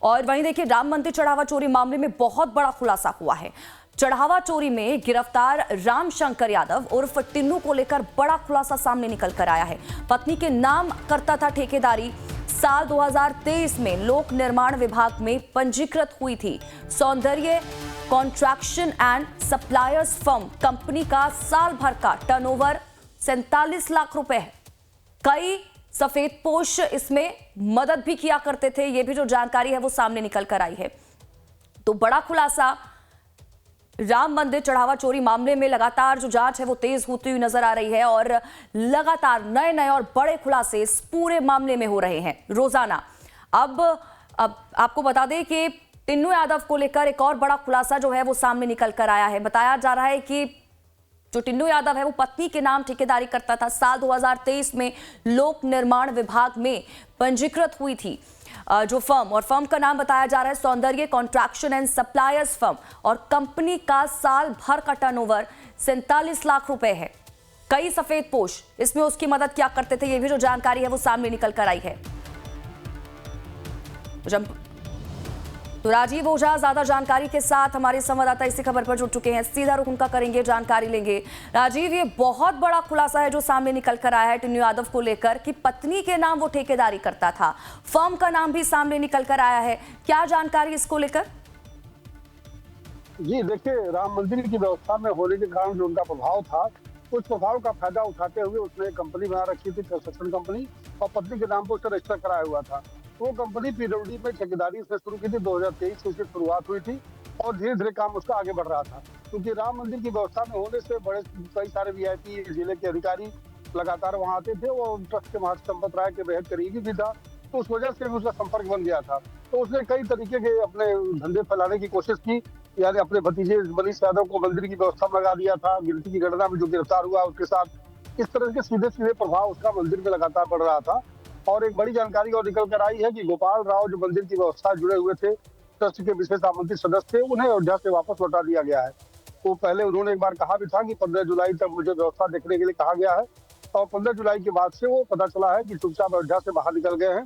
और वहीं देखिए राम मंदिर चढ़ावा चोरी मामले में बहुत बड़ा खुलासा हुआ है। चढ़ावा चोरी में गिरफ्तार राम शंकर यादव उर्फ टिन्नू को लेकर बड़ा खुलासा सामने निकल कर आया है। पत्नी के नाम करता था ठेकेदारी। साल 2023 में लोक निर्माण विभाग में पंजीकृत हुई थी। सौंदर्य contraction and suppliers firm company का साल भर का टर्नओवर 47 लाख रुपए है। कई सफेदपोश इसमें मदद भी किया करते थे। ये भी जो जानकारी है वो सामने निकल कर आई है। तो बड़ा खुलासा राम मंदिर चढ़ावा चोरी मामले में लगातार जो जांच है वो तेज होती हुई नजर आ रही है और लगातार नए नए और बड़े खुलासे इस पूरे मामले में हो रहे हैं रोजाना। अब आपको बता दें कि टिन्नू यादव को लेकर एक और बड़ा खुलासा जो है वो सामने निकल कर आया है। बताया जा रहा है कि जो टिन्नू यादव है वो पत्नी के नाम ठेकेदारी करता था। साल 2023 में लोक निर्माण विभाग में पंजीकृत हुई थी जो फर्म, और फर्म का नाम बताया जा रहा है सौंदर्य कॉन्ट्रैक्शन एंड सप्लायर्स फर्म, और कंपनी का साल भर का टर्नओवर 47 लाख रुपए है। कई सफेदपोश इसमें उसकी मदद क्या करते थे, ये भी जो जानकारी है वो सामने निकल कर आई है। तो राजीव ओझा ज्यादा जानकारी के साथ हमारे संवाददाता इसी खबर पर जुड़ चुके हैं। सीधा रुख उनका करेंगे, जानकारी लेंगे। राजीव, ये बहुत बड़ा खुलासा है जो सामने निकल कर आया है टिन्नू यादव को लेकर कि पत्नी के नाम वो ठेकेदारी करता था। फर्म का नाम भी सामने निकल कर आया है। क्या जानकारी इसको लेकर? जी देखिए, राम मंदिर की व्यवस्था में होने के कारण जो उनका प्रभाव था, उस प्रभाव का फायदा उठाते हुए उसने एक कंपनी बना रखी थी, कंस्ट्रक्शन कंपनी, और पत्नी के नाम पर उसे रजिस्टर कराया हुआ था। वो कंपनी पीडब्ल्यूडी में ठेकेदारी से शुरू की थी। 2023 से उसकी शुरुआत हुई थी और धीरे धीरे काम उसका आगे बढ़ रहा था। क्योंकि राम मंदिर की व्यवस्था में होने से बड़े कई सारे वीआईपी जिले के अधिकारी लगातार वहां आते थे। वो ट्रस्ट के महंत संपत राय के बेहद करीबी भी था, तो उस वजह से भी उसका संपर्क बन गया था। तो उसने कई तरीके के अपने धंधे फैलाने की कोशिश की। यानी अपने भतीजे मनीष यादव को मंदिर की व्यवस्था में लगा दिया था। गिनती की गणना में जो गिरफ्तार हुआ उसके साथ इस तरह के सीधे सीधे प्रभाव उसका मंदिर में लगातार पड़ रहा था। और एक बड़ी जानकारी और निकल कर आई है कि गोपाल राव जो मंदिर की व्यवस्था जुड़े हुए थे, ट्रस्ट के विशेष आमंत्रित सदस्य थे, उन्हें अयोध्या से वापस लौटा दिया गया है। तो पहले उन्होंने एक बार कहा भी था कि 15 जुलाई तक मुझे व्यवस्था देखने के लिए कहा गया है, और 15 जुलाई के बाद से वो पता चला है कि चुपचाप अयोध्या से बाहर निकल गए हैं।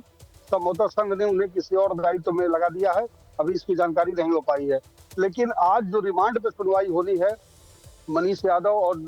समझौता संघ ने उन्हें किसी और दायित्व में लगा दिया है। अभी इसकी जानकारी नहीं हो पाई है। लेकिन आज जो रिमांड पे सुनवाई होनी है मनीष यादव और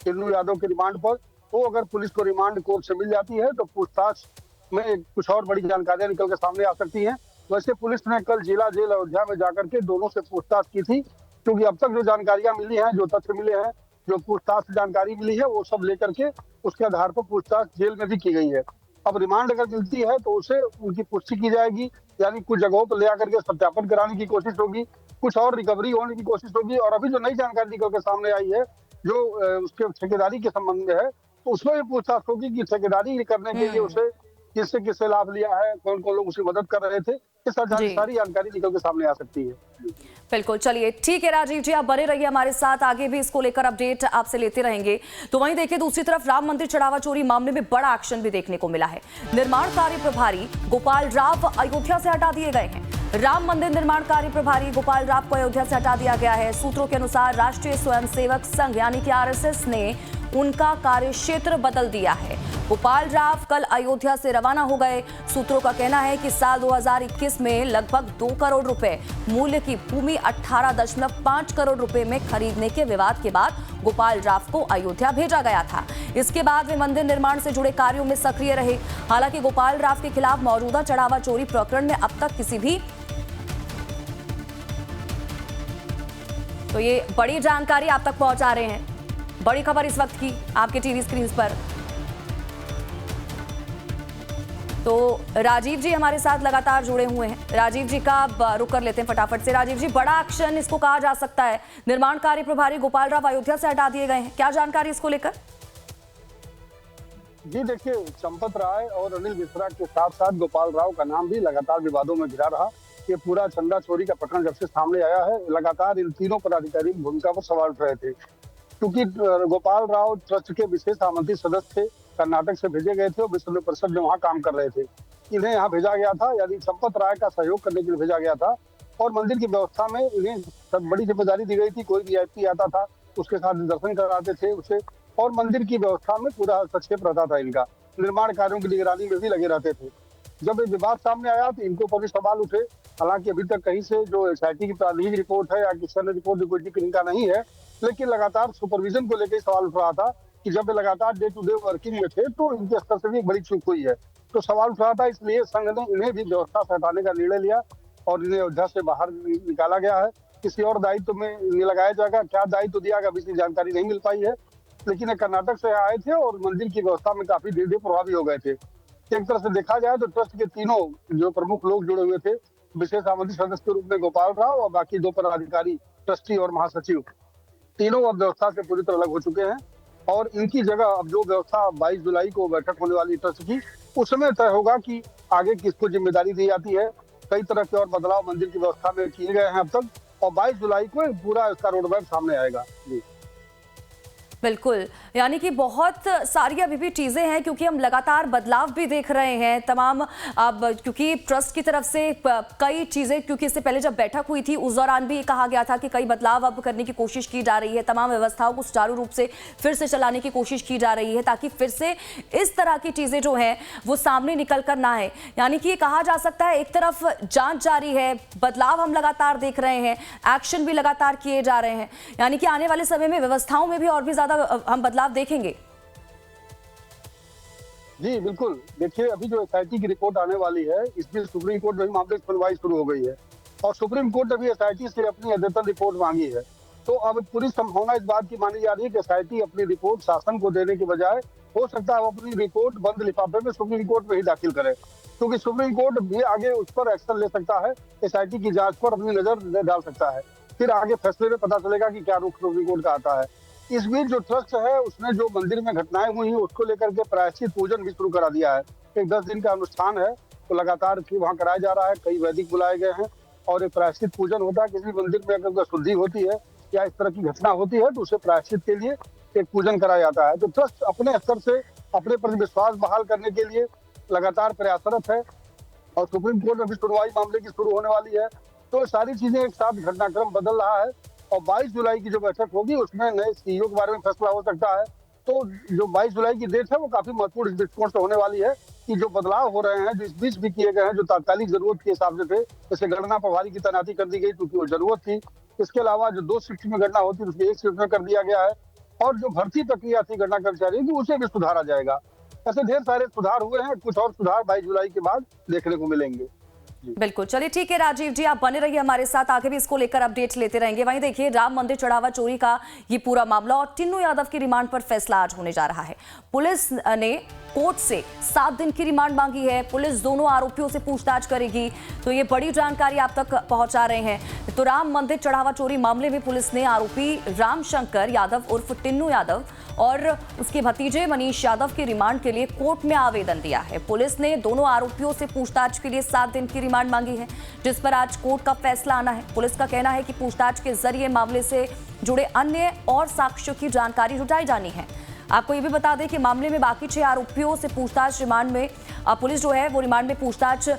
टिन्नू यादव के रिमांड पर, वो अगर पुलिस को रिमांड कोर्ट से मिल जाती है तो पूछताछ में कुछ और बड़ी जानकारियां निकल के सामने आ सकती हैं। वैसे पुलिस ने कल जिला जेल अयोध्या में जाकर के दोनों से पूछताछ की थी, क्योंकि अब तक जो जानकारियां मिली हैं, जो तथ्य मिले हैं, जो पूछताछ से जानकारी मिली है, वो सब लेकर के उसके आधार पर पूछताछ जेल में भी की गई है। अब रिमांड अगर मिलती है तो उसे उनकी पुष्टि की जाएगी, यानी कुछ जगहों पर ले आकर के सत्यापन कराने की कोशिश होगी, कुछ और रिकवरी होने की कोशिश होगी। और अभी जो नई जानकारी निकल के सामने आई है जो उसके ठेकेदारी के संबंध में है, तो उसमें भी पूछताछ होगी कि ठेकेदारी करने के लिए उसे किससे किससे लाभ लिया है, कौन कौन लोग उसकी मदद कर रहे थे। इस सारी जानकारी निकल के सामने आ सकती है। बिल्कुल, चलिए ठीक है राजीव जी, आप बने रहिए हमारे साथ, आगे भी इसको लेकर अपडेट आपसे लेते रहेंगे। तो वहीं देखिए दूसरी तरफ राम मंदिर चढ़ावा चोरी मामले में बड़ा एक्शन भी देखने को मिला है। निर्माण कार्य प्रभारी गोपाल राव अयोध्या से हटा दिए गए हैं। राम मंदिर निर्माण कार्य प्रभारी गोपाल राव को अयोध्या से हटा दिया गया है। सूत्रों के अनुसार राष्ट्रीय स्वयंसेवक संघ यानी कि आरएसएस ने उनका कार्यक्षेत्र बदल दिया है। गोपाल राव कल अयोध्या से रवाना हो गए। सूत्रों का कहना है कि साल 2021 में लगभग 2 करोड़ रुपए मूल्य की भूमि 18.5 करोड़ रुपए में खरीदने के विवाद के बाद गोपाल राव को अयोध्या भेजा गया था। इसके बाद वे मंदिर निर्माण से जुड़े कार्यों में सक्रिय रहे। हालांकि गोपाल राव के खिलाफ मौजूदा चढ़ावा चोरी प्रकरण में अब तक किसी भी तो ये बड़ी जानकारी आप तक पहुंचा रहे हैं। बड़ी खबर इस वक्त की आपके टीवी स्क्रीन पर। तो राजीव जी हमारे साथ लगातार जुड़े हुए हैं। राजीव जी का अब रुक कर लेते हैं फटाफट से। राजीव जी, बड़ा एक्शन इसको कहा जा सकता है। निर्माण कार्य प्रभारी गोपाल राव अयोध्या से हटा दिए गए हैं, क्या जानकारी इसको लेकर? जी देखिए, संपत राय और अनिल मिश्रा के साथ साथ गोपाल राव का नाम भी लगातार विवादों में घिरा रहा। ये पूरा चंदा चोरी का प्रकरण जब से सामने आया है, लगातार इन तीनों पदाधिकारी की भूमिका पर सवाल उठ रहे थे। क्योंकि गोपाल राव ट्रस्ट के विशेष आमंत्रित सदस्य थे, कर्नाटक से भेजे गए थे और विश्व परिषद में वहाँ काम कर रहे थे। इन्हें यहाँ भेजा गया था, यानी संपत राय का सहयोग करने के लिए भेजा गया था। और मंदिर की व्यवस्था में इन्हें बड़ी जिम्मेदारी दी गई थी। कोई वीआईपी आता था उसके साथ दर्शन कराते थे उसे, और मंदिर की व्यवस्था में पूरा हस्तक्षेप रहता था इनका। निर्माण कार्यों की निगरानी में भी लगे रहते थे। जब ये विवाद सामने आया तो इनको पर भी सवाल उठे हालांकि अभी तक कहीं से जो एसआईटी की प्रारंभिक रिपोर्ट है या किसी अन्य रिपोर्ट लिक्विडिटी किलिंग का नहीं है, लेकिन लगातार सुपरविजन को लेकर सवाल उठ रहा था कि जब ये लगातार डे टू डे वर्किंग में थे तो इनके स्तर से भी एक बड़ी चूक हुई है। तो सवाल उठ रहा था, इसलिए संघ ने इन्हें भी व्यवस्था से हटाने का निर्णय लिया और इन्हें अयोध्या से बाहर निकाला गया है। किसी और दायित्व में इन्हें लगाया जाएगा, क्या दायित्व दिया गया अभी इसकी जानकारी नहीं मिल पाई है। लेकिन ये कर्नाटक से आए थे और मंदिर की व्यवस्था में काफी धीरे धीरे प्रभावी हो गए थे। एक तरह से देखा जाए तो ट्रस्ट के तीनों जो प्रमुख लोग जुड़े हुए थे, विशेष आमंत्रित सदस्य के रूप में गोपाल राव और बाकी 2 पदाधिकारी ट्रस्टी और महासचिव, तीनों अब व्यवस्था से पूरी तरह अलग हो चुके हैं और इनकी जगह अब जो व्यवस्था 22 जुलाई को बैठक होने वाली ट्रस्ट की, उसमें तय होगा कि आगे किसको जिम्मेदारी दी जाती है। कई तरह के और बदलाव मंदिर की व्यवस्था में किए गए हैं अब तक और 22 जुलाई को एक पूरा इसका रोड मैप सामने आएगा। जी बिल्कुल, यानी कि बहुत सारी अभी भी चीज़ें हैं, क्योंकि हम लगातार बदलाव भी देख रहे हैं तमाम। अब क्योंकि ट्रस्ट की तरफ से कई चीज़ें, क्योंकि इससे पहले जब बैठक हुई थी उस दौरान भी कहा गया था कि कई बदलाव अब करने की कोशिश की जा रही है, तमाम व्यवस्थाओं को सुचारू रूप से फिर से चलाने की कोशिश की जा रही है ताकि फिर से इस तरह की चीज़ें जो हैं वो सामने निकल कर ना आए। यानी कि ये कहा जा सकता है एक तरफ जाँच जारी है, बदलाव हम लगातार देख रहे हैं, एक्शन भी लगातार किए जा रहे हैं, यानी कि आने वाले समय में व्यवस्थाओं में भी और भी ज़्यादा हम बदलाव देखेंगे। जी बिल्कुल, देखिए अभी जो एसआईटी की रिपोर्ट आने वाली है, इसमें सुप्रीम कोर्ट में भी मामले की सुनवाई शुरू हो गई है और सुप्रीम कोर्ट ने भी एसआईटी से अपनी अद्यतन रिपोर्ट मांगी है। तो अब पूरी संभावना इस बात की मानी जा रही है कि एसआईटी अपनी रिपोर्ट शासन को देने के बजाय हो सकता है वो अपनी रिपोर्ट बंद लिफाफे में सुप्रीम कोर्ट में ही दाखिल करे, क्योंकि सुप्रीम कोर्ट भी आगे उस पर एक्शन ले सकता है, एसआईटी की जांच पर अपनी नजर डाल सकता है। फिर आगे फैसले में पता चलेगा कि क्या रुख सुप्रीम कोर्ट का आता है। इस बीच जो ट्रस्ट है उसने जो मंदिर में घटनाएं हुई हैं उसको लेकर के प्रायश्चित पूजन भी शुरू करा दिया है। एक 10 दिन का अनुष्ठान है तो लगातार वहाँ कराया जा रहा है, कई वैदिक बुलाए गए हैं और एक प्रायश्चित पूजन होता है। किसी मंदिर में अगर शुद्धि होती है या इस तरह की घटना होती है तो उसे प्रायश्चित के लिए एक पूजन कराया जाता है। तो ट्रस्ट अपने स्तर से अपने प्रति विश्वास बहाल करने के लिए लगातार प्रयासरत है और सुप्रीम कोर्ट में भी सुनवाई मामले की शुरू होने वाली है। तो सारी चीजें एक साथ घटनाक्रम बदल रहा है और 22 जुलाई की जो बैठक होगी उसमें नए सीईओ के बारे में फैसला हो सकता है। तो जो 22 जुलाई की डेट है वो काफी महत्वपूर्ण इस दृष्टिकोण से होने वाली है कि जो बदलाव हो रहे हैं, जो इस बीच भी किए गए हैं, जो तात्कालिक जरूरत के हिसाब से थे, जैसे गणना प्रभारी की तैनाती कर दी गई क्योंकि वो जरूरत थी। इसके अलावा जो 2 शिफ्ट में गणना होती है उसकी 1 शिफ्ट में कर दिया गया है और जो भर्ती प्रक्रिया थी गणना कर्मचारियों की उसे भी सुधारा जाएगा। ऐसे ढेर सारे सुधार हुए हैं, कुछ और सुधार 22 जुलाई के बाद देखने को मिलेंगे। बिल्कुल, चलिए ठीक है राजीव जी, आप बने रहिए हमारे साथ, आगे भी इसको लेकर अपडेट लेते रहेंगे। वहीं देखिए राम मंदिर चढ़ावा चोरी का ये पूरा मामला और टिन्नू यादव की रिमांड पर फैसला आज होने जा रहा है। पुलिस ने कोर्ट से 7 दिन की रिमांड मांगी है। पुलिस दोनों आरोपियों से पूछताछ करेगी, तो ये बड़ी जानकारी आप तक पहुंचा रहे हैं। तो राम मंदिर चढ़ावा चोरी मामले में पुलिस ने आरोपी रामशंकर यादव उर्फ टिन्नू यादव और उसके भतीजे मनीष यादव की रिमांड के लिए कोर्ट में आवेदन दिया है। पुलिस ने दोनों आरोपियों से पूछताछ के लिए 7 दिन की रिमांड मांगी है, जिस पर आज कोर्ट का फैसला आना है। पुलिस का कहना है कि पूछताछ के जरिए मामले से जुड़े अन्य और साक्ष्यों की जानकारी जुटाई जानी है। आपको ये भी बता दें कि मामले में बाकी 6 आरोपियों से पूछताछ रिमांड में पुलिस जो है वो रिमांड में पूछताछ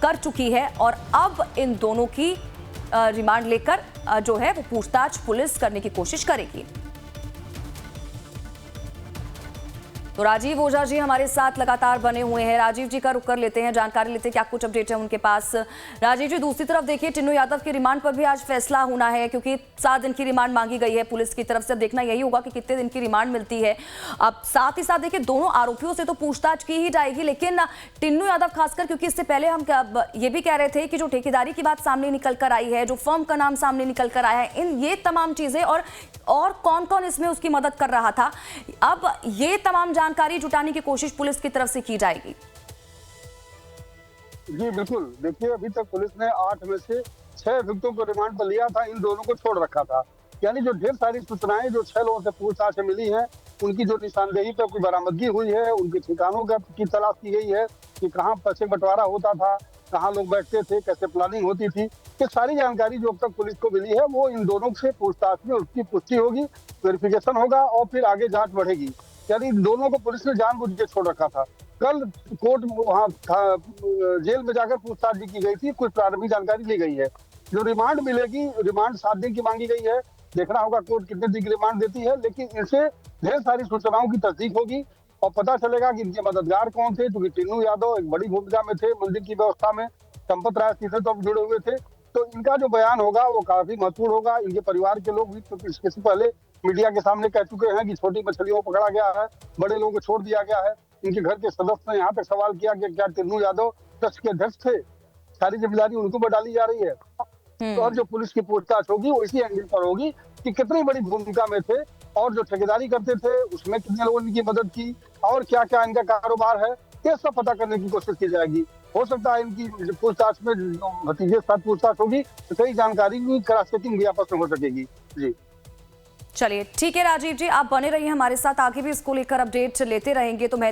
कर चुकी है और अब इन दोनों की रिमांड लेकर जो है वो पूछताछ पुलिस करने की कोशिश करेगी। तो राजीव ओझा जी हमारे साथ लगातार बने हुए हैं। राजीव जी का रुख कर लेते हैं, जानकारी लेते हैं क्या कुछ अपडेट है उनके पास। राजीव जी, दूसरी तरफ देखिए टिन्नू यादव की रिमांड पर भी आज फैसला होना है, क्योंकि 7 दिन की रिमांड मांगी गई है पुलिस की तरफ से। देखना यही होगा कि कितने दिन की रिमांड मिलती है। अब साथ ही साथ देखिए दोनों आरोपियों से तो पूछताछ की ही जाएगी, लेकिन टिन्नू यादव खासकर, क्योंकि इससे पहले हम ये भी कह रहे थे कि जो ठेकेदारी की बात सामने निकल कर आई है, जो फर्म का नाम सामने निकल कर आया है, इन ये तमाम चीजें और कौन कौन इसमें उसकी मदद कर रहा था, अब ये तमाम जानकारी जुटाने की कोशिश पुलिस की तरफ से की जाएगी। जी बिल्कुल, देखिए अभी तक पुलिस ने 8 में से 6 अभियुक्तों को रिमांड पर लिया था, इन दोनों को छोड़ रखा था। यानी जो ढेर सारी सूचनाएं जो 6 लोगों से पूछताछ से मिली हैं, उनकी जो निशानदेही पर कोई बरामदगी हुई है, उनके ठिकानों की तलाश की गई है कि कहाँ पैसे बंटवारा होता था, कहाँ लोग बैठते थे, कैसे प्लानिंग होती थी, ये सारी जानकारी जो अब तक पुलिस को मिली है वो इन दोनों से पूछताछ में उसकी पुष्टि होगी, वेरिफिकेशन होगा और फिर आगे जांच बढ़ेगी। यानी इन दोनों को पुलिस ने जानबूझ के छोड़ रखा था। कल कोर्ट वहाँ जेल में जाकर पूछताछ भी की गई थी, कुछ प्रारंभिक जानकारी ली गई है। जो रिमांड मिलेगी, रिमांड 7 दिन की मांगी गई है, देखना होगा कोर्ट कितने दिन की रिमांड देती है, लेकिन इनसे ढेर सारी सूचनाओं की तस्दीक होगी और पता चलेगा कि इनके मददगार कौन थे, क्योंकि टिन्नू यादव एक बड़ी भूमिका में थे मंदिर की व्यवस्था में संपत राय से तो जुड़े हुए थे। तो इनका जो बयान होगा वो काफी महत्वपूर्ण होगा। इनके परिवार के लोग भी तो इससे पहले मीडिया के सामने कह चुके हैं कि छोटी मछलियों को पकड़ा गया है, बड़े लोगों को छोड़ दिया गया है। इनके घर के सदस्य ने यहाँ तक सवाल किया कि क्या टिन्नू यादव ट्रस्ट के अध्यक्ष थे, सारी जिम्मेदारी उनको पर डाली जा रही है। तो और जो पुलिस की पूछताछ होगी वो इसी एंगल पर होगी कि कितनी बड़ी भूमिका में थे और जो ठेकेदारी करते थे उसमें कितने लोगों ने इनकी मदद की और क्या क्या इनका कारोबार है, ये सब पता करने की कोशिश की जाएगी। हो सकता है इनकी पूछताछ में जो भतीजे के साथ पूछताछ होगी तो कई जानकारी की क्रॉस चेकिंग भी आपस में हो सकेगी। जी चलिए ठीक है राजीव जी, आप बने रहिए हमारे साथ, आगे भी इसको लेकर अपडेट लेते रहेंगे। तो मैं